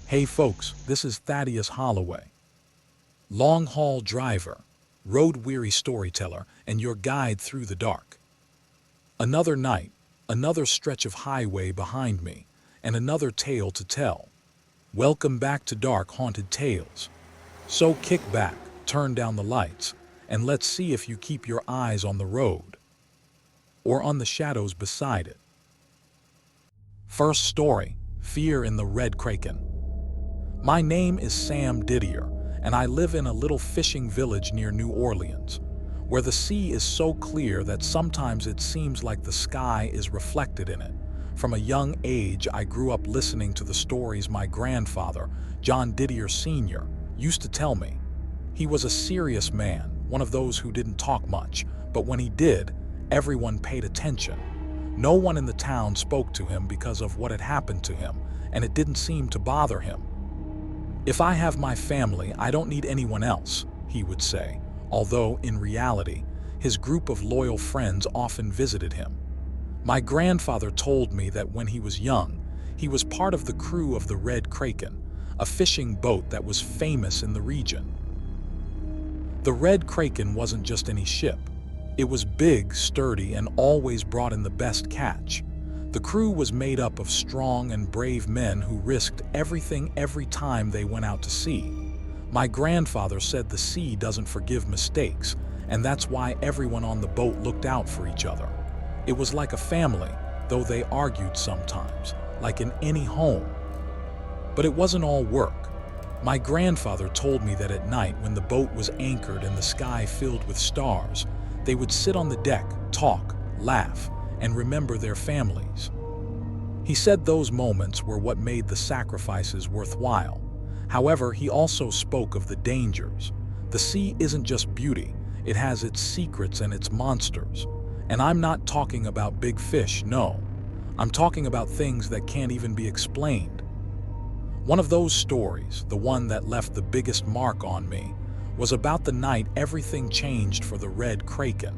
Hey folks, this is Thaddeus Holloway, long-haul driver, road-weary storyteller, and your guide through the dark. Another night, another stretch of highway behind me, and another tale to tell. Welcome back to Dark Haunted Tales. So kick back, turn down the lights, and let's see if you keep your eyes on the road, or on the shadows beside it. First story, Fear in the Red Kraken. My name is Sam Didier, and I live in a little fishing village near New Orleans, where the sea is so clear that sometimes it seems like the sky is reflected in it. From a young age, I grew up listening to the stories my grandfather, John Didier Sr., used to tell me. He was a serious man, one of those who didn't talk much, but when he did, everyone paid attention. No one in the town spoke to him because of what had happened to him, and it didn't seem to bother him. "If I have my family, I don't need anyone else," he would say, although in reality, his group of loyal friends often visited him. My grandfather told me that when he was young, he was part of the crew of the Red Kraken, a fishing boat that was famous in the region. The Red Kraken wasn't just any ship. It was big, sturdy, and always brought in the best catch. The crew was made up of strong and brave men who risked everything every time they went out to sea. My grandfather said the sea doesn't forgive mistakes, and that's why everyone on the boat looked out for each other. It was like a family, though they argued sometimes, like in any home. But it wasn't all work. My grandfather told me that at night, when the boat was anchored and the sky filled with stars, they would sit on the deck, talk, laugh, and remember their families. He said those moments were what made the sacrifices worthwhile. However, he also spoke of the dangers. The sea isn't just beauty, it has its secrets and its monsters. And I'm not talking about big fish, no. I'm talking about things that can't even be explained. One of those stories, the one that left the biggest mark on me, was about the night everything changed for the Red Kraken.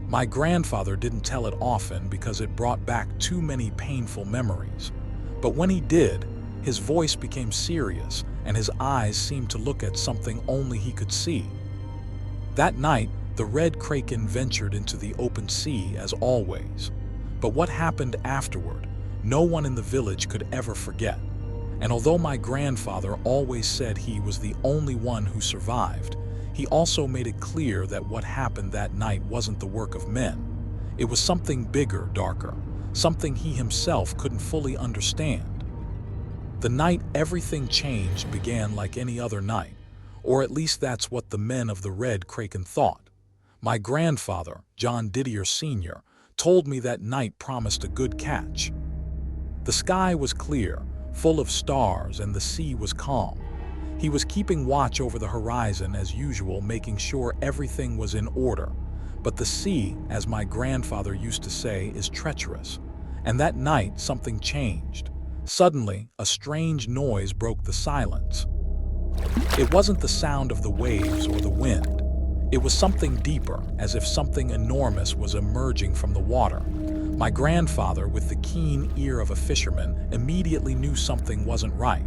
My grandfather didn't tell it often because it brought back too many painful memories. But when he did, his voice became serious and his eyes seemed to look at something only he could see. That night, the Red Kraken ventured into the open sea as always. But what happened afterward, no one in the village could ever forget. And although my grandfather always said he was the only one who survived, he also made it clear that what happened that night wasn't the work of men. It was something bigger, darker, something he himself couldn't fully understand. The night everything changed began like any other night, or at least that's what the men of the Red Kraken thought. My grandfather, John Didier Sr., told me that night promised a good catch. The sky was clear, full of stars, and the sea was calm. He was keeping watch over the horizon as usual, making sure everything was in order. But the sea, as my grandfather used to say, is treacherous. And that night, something changed. Suddenly, a strange noise broke the silence. It wasn't the sound of the waves or the wind. It was something deeper, as if something enormous was emerging from the water. My grandfather, with the keen ear of a fisherman, immediately knew something wasn't right.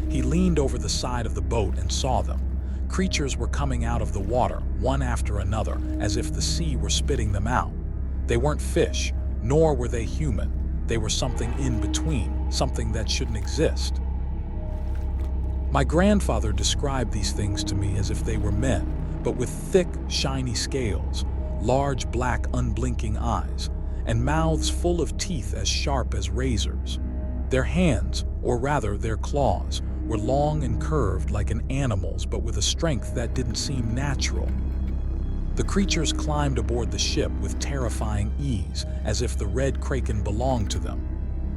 He leaned over the side of the boat and saw them. Creatures were coming out of the water, one after another, as if the sea were spitting them out. They weren't fish, nor were they human. They were something in between, something that shouldn't exist. My grandfather described these things to me as if they were men, but with thick, shiny scales, large black unblinking eyes, and mouths full of teeth as sharp as razors. Their hands, or rather their claws, were long and curved like an animal's, but with a strength that didn't seem natural. The creatures climbed aboard the ship with terrifying ease, as if the Red Kraken belonged to them.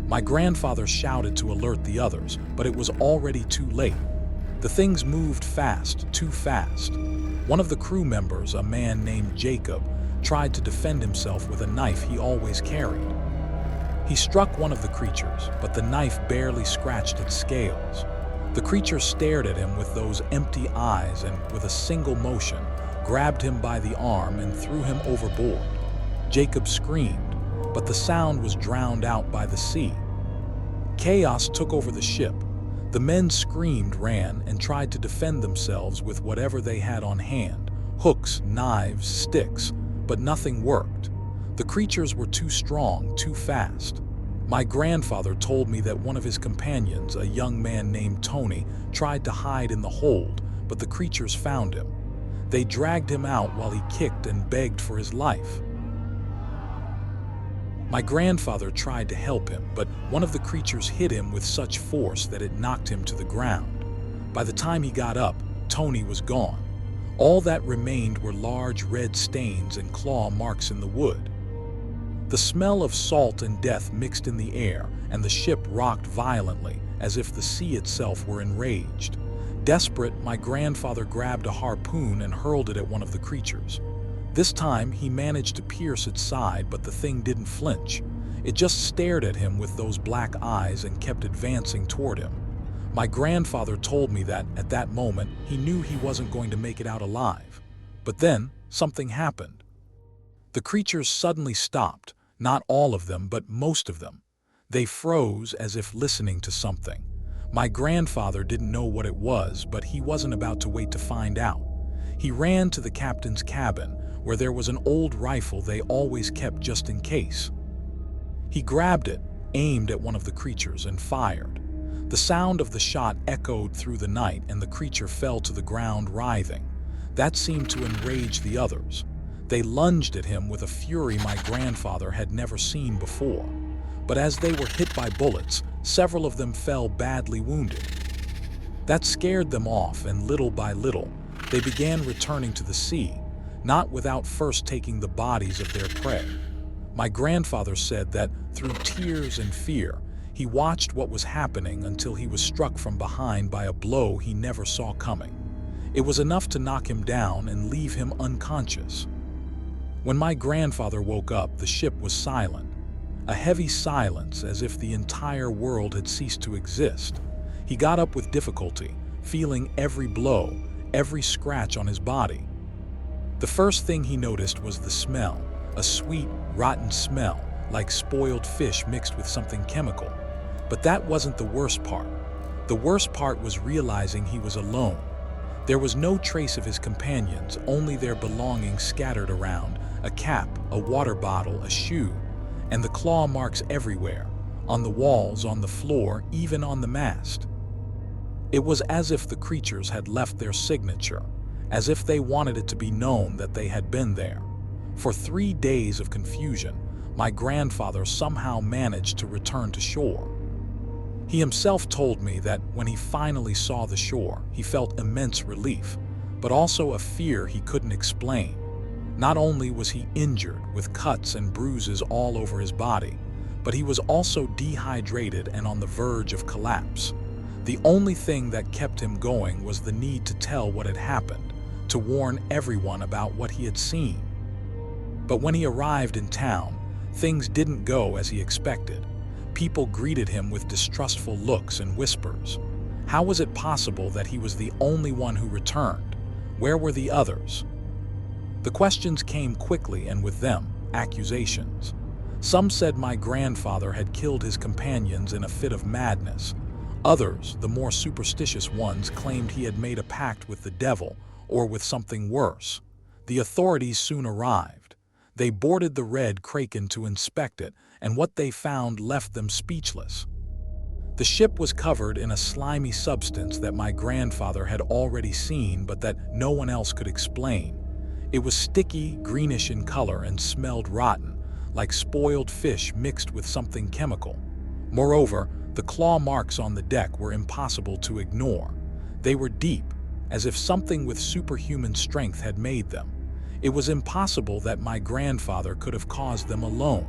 My grandfather shouted to alert the others, but it was already too late. The things moved fast, too fast. One of the crew members, a man named Jacob, tried to defend himself with a knife he always carried. He struck one of the creatures, but the knife barely scratched its scales. The creature stared at him with those empty eyes and, with a single motion, grabbed him by the arm and threw him overboard. Jacob screamed, but the sound was drowned out by the sea. Chaos took over the ship. The men screamed, ran, and tried to defend themselves with whatever they had on hand, hooks, knives, sticks, but nothing worked. The creatures were too strong, too fast. My grandfather told me that one of his companions, a young man named Tony, tried to hide in the hold, but the creatures found him. They dragged him out while he kicked and begged for his life. My grandfather tried to help him, but one of the creatures hit him with such force that it knocked him to the ground. By the time he got up, Tony was gone. All that remained were large red stains and claw marks in the wood. The smell of salt and death mixed in the air, and the ship rocked violently, as if the sea itself were enraged. Desperate, my grandfather grabbed a harpoon and hurled it at one of the creatures. This time, he managed to pierce its side, but the thing didn't flinch. It just stared at him with those black eyes and kept advancing toward him. My grandfather told me that, at that moment, he knew he wasn't going to make it out alive. But then, something happened. The creatures suddenly stopped, not all of them, but most of them. They froze as if listening to something. My grandfather didn't know what it was, but he wasn't about to wait to find out. He ran to the captain's cabin, where there was an old rifle they always kept just in case. He grabbed it, aimed at one of the creatures, and fired. The sound of the shot echoed through the night, and the creature fell to the ground writhing. That seemed to enrage the others. They lunged at him with a fury my grandfather had never seen before. But as they were hit by bullets, several of them fell badly wounded. That scared them off, and little by little, they began returning to the sea, not without first taking the bodies of their prey. My grandfather said that, through tears and fear, he watched what was happening until he was struck from behind by a blow he never saw coming. It was enough to knock him down and leave him unconscious. When my grandfather woke up, the ship was silent. A heavy silence, as if the entire world had ceased to exist. He got up with difficulty, feeling every blow, every scratch on his body. The first thing he noticed was the smell, a sweet, rotten smell, like spoiled fish mixed with something chemical. But that wasn't the worst part. The worst part was realizing he was alone. There was no trace of his companions, only their belongings scattered around, a cap, a water bottle, a shoe, and the claw marks everywhere, on the walls, on the floor, even on the mast. It was as if the creatures had left their signature, as if they wanted it to be known that they had been there. For 3 days of confusion, my grandfather somehow managed to return to shore. He himself told me that when he finally saw the shore, he felt immense relief, but also a fear he couldn't explain. Not only was he injured with cuts and bruises all over his body, but he was also dehydrated and on the verge of collapse. The only thing that kept him going was the need to tell what had happened, to warn everyone about what he had seen. But when he arrived in town, things didn't go as he expected. People greeted him with distrustful looks and whispers. How was it possible that he was the only one who returned? Where were the others? The questions came quickly, and with them, accusations. Some said my grandfather had killed his companions in a fit of madness. Others, the more superstitious ones, claimed he had made a pact with the devil or with something worse. The authorities soon arrived. They boarded the Red Kraken to inspect it, and what they found left them speechless. The ship was covered in a slimy substance that my grandfather had already seen, but that no one else could explain. It was sticky, greenish in color, and smelled rotten, like spoiled fish mixed with something chemical. Moreover, the claw marks on the deck were impossible to ignore. They were deep, as if something with superhuman strength had made them. It was impossible that my grandfather could have caused them alone.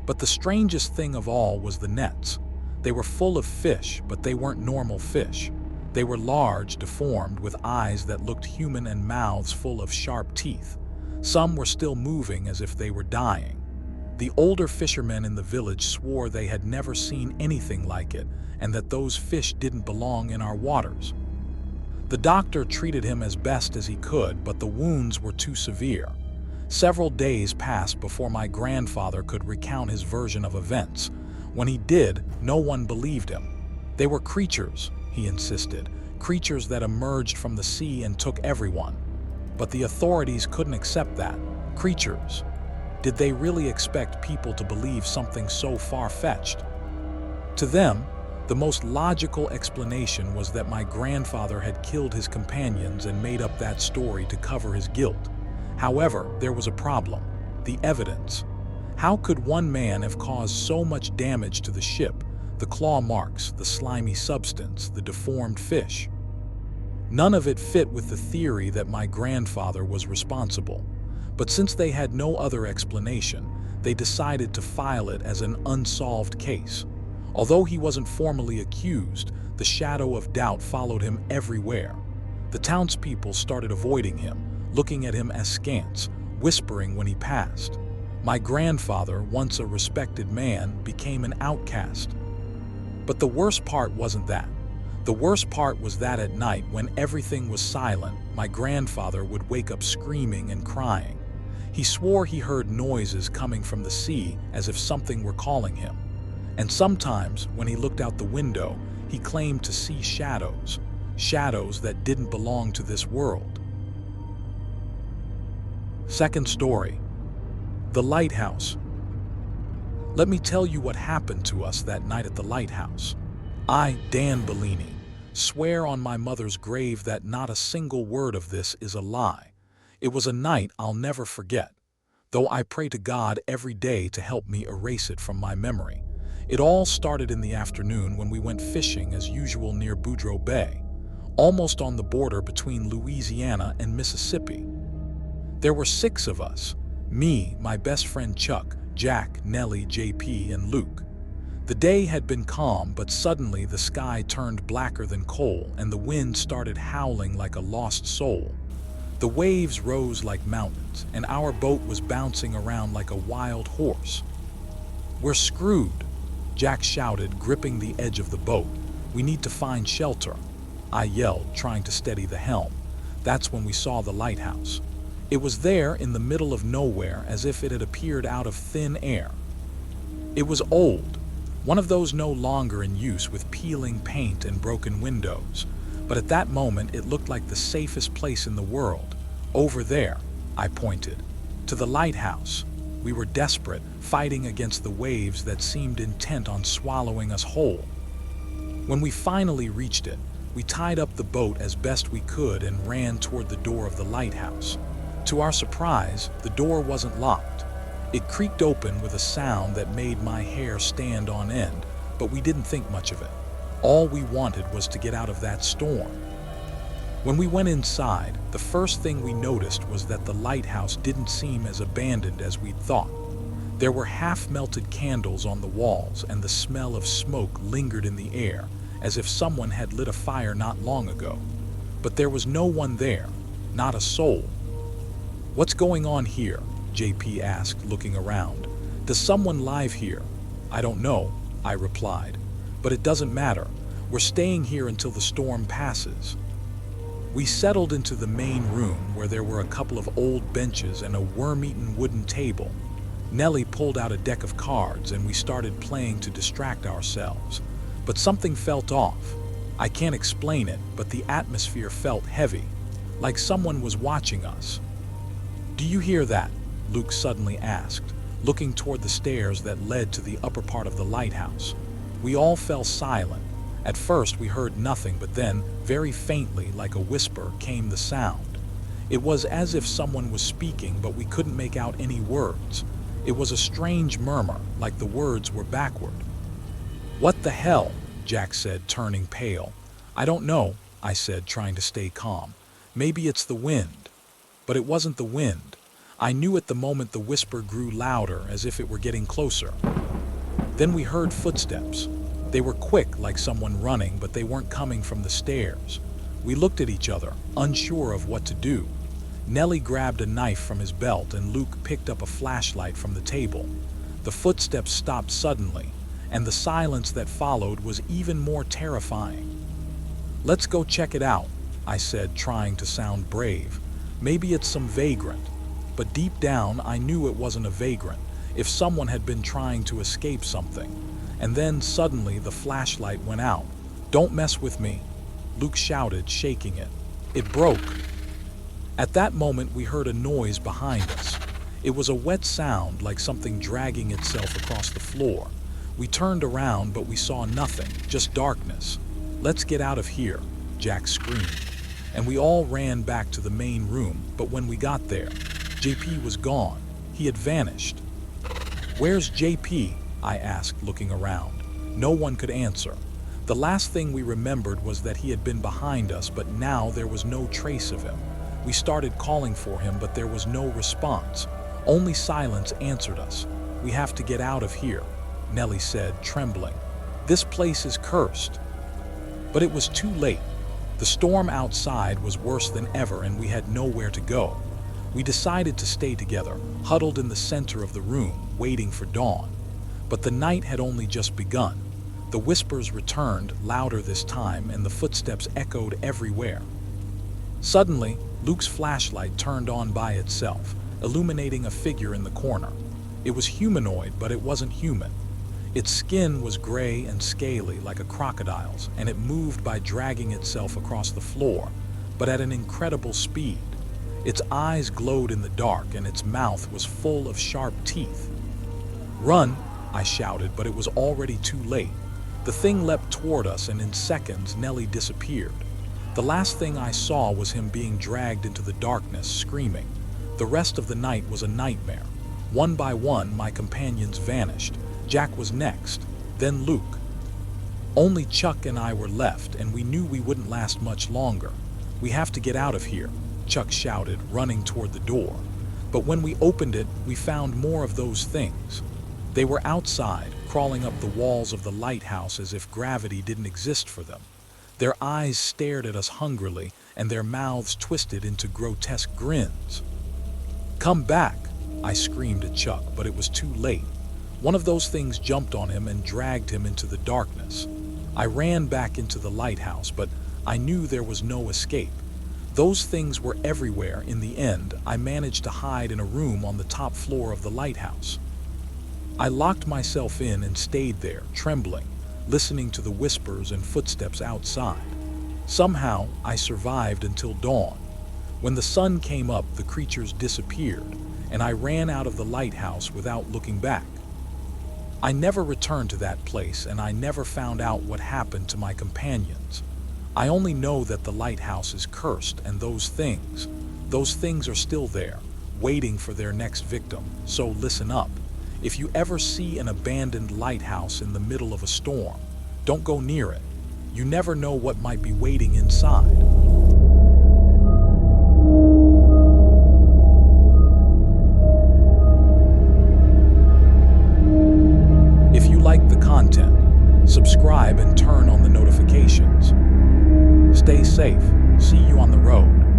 But the strangest thing of all was the nets. They were full of fish, but they weren't normal fish. They were large, deformed, with eyes that looked human and mouths full of sharp teeth. Some were still moving as if they were dying. The older fishermen in the village swore they had never seen anything like it, and that those fish didn't belong in our waters. The doctor treated him as best as he could, but the wounds were too severe. Several days passed before my grandfather could recount his version of events. When he did, no one believed him. They were creatures, he insisted, creatures that emerged from the sea and took everyone. But the authorities couldn't accept that. Creatures. Did they really expect people to believe something so far-fetched? To them, the most logical explanation was that my grandfather had killed his companions and made up that story to cover his guilt. However, there was a problem: the evidence. How could one man have caused so much damage to the ship, the claw marks, the slimy substance, the deformed fish? None of it fit with the theory that my grandfather was responsible. But since they had no other explanation, they decided to file it as an unsolved case. Although he wasn't formally accused, the shadow of doubt followed him everywhere. The townspeople started avoiding him, looking at him askance, whispering when he passed. My grandfather, once a respected man, became an outcast. But the worst part wasn't that. The worst part was that at night, when everything was silent, my grandfather would wake up screaming and crying. He swore he heard noises coming from the sea as if something were calling him. And sometimes, when he looked out the window, he claimed to see shadows, shadows that didn't belong to this world. Second story. The lighthouse. Let me tell you what happened to us that night at the lighthouse. I, Dan Bellini, swear on my mother's grave that not a single word of this is a lie. It was a night I'll never forget, though I pray to God every day to help me erase it from my memory. It all started in the afternoon when we went fishing as usual near Boudreaux Bay, almost on the border between Louisiana and Mississippi. There were 6 of us: me, my best friend Chuck, Jack, Nellie, JP, and Luke. The day had been calm, but suddenly the sky turned blacker than coal and the wind started howling like a lost soul. The waves rose like mountains, and our boat was bouncing around like a wild horse. "We're screwed," Jack shouted, gripping the edge of the boat. "We need to find shelter," I yelled, trying to steady the helm. That's when we saw the lighthouse. It was there in the middle of nowhere, as if it had appeared out of thin air. It was old, one of those no longer in use, with peeling paint and broken windows. But at that moment, it looked like the safest place in the world. "Over there," I pointed, "to the lighthouse." We were desperate, fighting against the waves that seemed intent on swallowing us whole. When we finally reached it, we tied up the boat as best we could and ran toward the door of the lighthouse. To our surprise, the door wasn't locked. It creaked open with a sound that made my hair stand on end, but we didn't think much of it. All we wanted was to get out of that storm. When we went inside, the first thing we noticed was that the lighthouse didn't seem as abandoned as we'd thought. There were half-melted candles on the walls, and the smell of smoke lingered in the air, as if someone had lit a fire not long ago. But there was no one there, not a soul. "What's going on here?" JP asked, looking around. "Does someone live here?" "I don't know," I replied. "But it doesn't matter. We're staying here until the storm passes." We settled into the main room, where there were a couple of old benches and a worm-eaten wooden table. Nellie pulled out a deck of cards and we started playing to distract ourselves. But something felt off. I can't explain it, but the atmosphere felt heavy, like someone was watching us. "Do you hear that?" Luke suddenly asked, looking toward the stairs that led to the upper part of the lighthouse. We all fell silent. At first we heard nothing, but then, very faintly, like a whisper, came the sound. It was as if someone was speaking, but we couldn't make out any words. It was a strange murmur, like the words were backward. "What the hell?" Jack said, turning pale. "I don't know," I said, trying to stay calm. "Maybe it's the wind." But it wasn't the wind. I knew at the moment the whisper grew louder, as if it were getting closer. Then we heard footsteps. They were quick, like someone running, but they weren't coming from the stairs. We looked at each other, unsure of what to do. Nellie grabbed a knife from his belt and Luke picked up a flashlight from the table. The footsteps stopped suddenly, and the silence that followed was even more terrifying. "Let's go check it out," I said, trying to sound brave. "Maybe it's some vagrant." But deep down, I knew it wasn't a vagrant, if someone had been trying to escape something. And then, suddenly, the flashlight went out. "Don't mess with me," Luke shouted, shaking it. It broke. At that moment, we heard a noise behind us. It was a wet sound, like something dragging itself across the floor. We turned around, but we saw nothing, just darkness. "Let's get out of here," Jack screamed. And we all ran back to the main room, but when we got there, JP was gone. He had vanished. "Where's JP?" I asked, looking around. No one could answer. The last thing we remembered was that he had been behind us, but now there was no trace of him. We started calling for him, but there was no response. Only silence answered us. "We have to get out of here," Nellie said, trembling. "This place is cursed." But it was too late. The storm outside was worse than ever, and we had nowhere to go. We decided to stay together, huddled in the center of the room, waiting for dawn. But the night had only just begun. The whispers returned, louder this time, and the footsteps echoed everywhere. Suddenly, Luke's flashlight turned on by itself, illuminating a figure in the corner. It was humanoid, but it wasn't human. Its skin was gray and scaly like a crocodile's, and it moved by dragging itself across the floor, but at an incredible speed. Its eyes glowed in the dark, and its mouth was full of sharp teeth. "Run!" I shouted, but it was already too late. The thing leapt toward us, and in seconds, Nellie disappeared. The last thing I saw was him being dragged into the darkness, screaming. The rest of the night was a nightmare. One by one, my companions vanished. Jack was next, then Luke. Only Chuck and I were left, and we knew we wouldn't last much longer. "We have to get out of here," Chuck shouted, running toward the door. But when we opened it, we found more of those things. They were outside, crawling up the walls of the lighthouse as if gravity didn't exist for them. Their eyes stared at us hungrily, and their mouths twisted into grotesque grins. "Come back!" I screamed at Chuck, but it was too late. One of those things jumped on him and dragged him into the darkness. I ran back into the lighthouse, but I knew there was no escape. Those things were everywhere. In the end, I managed to hide in a room on the top floor of the lighthouse. I locked myself in and stayed there, trembling, listening to the whispers and footsteps outside. Somehow, I survived until dawn. When the sun came up, the creatures disappeared, and I ran out of the lighthouse without looking back. I never returned to that place, and I never found out what happened to my companions. I only know that the lighthouse is cursed, and those things are still there, waiting for their next victim. So listen up. If you ever see an abandoned lighthouse in the middle of a storm, don't go near it. You never know what might be waiting inside. If you like the content, subscribe and turn on the notifications. Stay safe. See you on the road.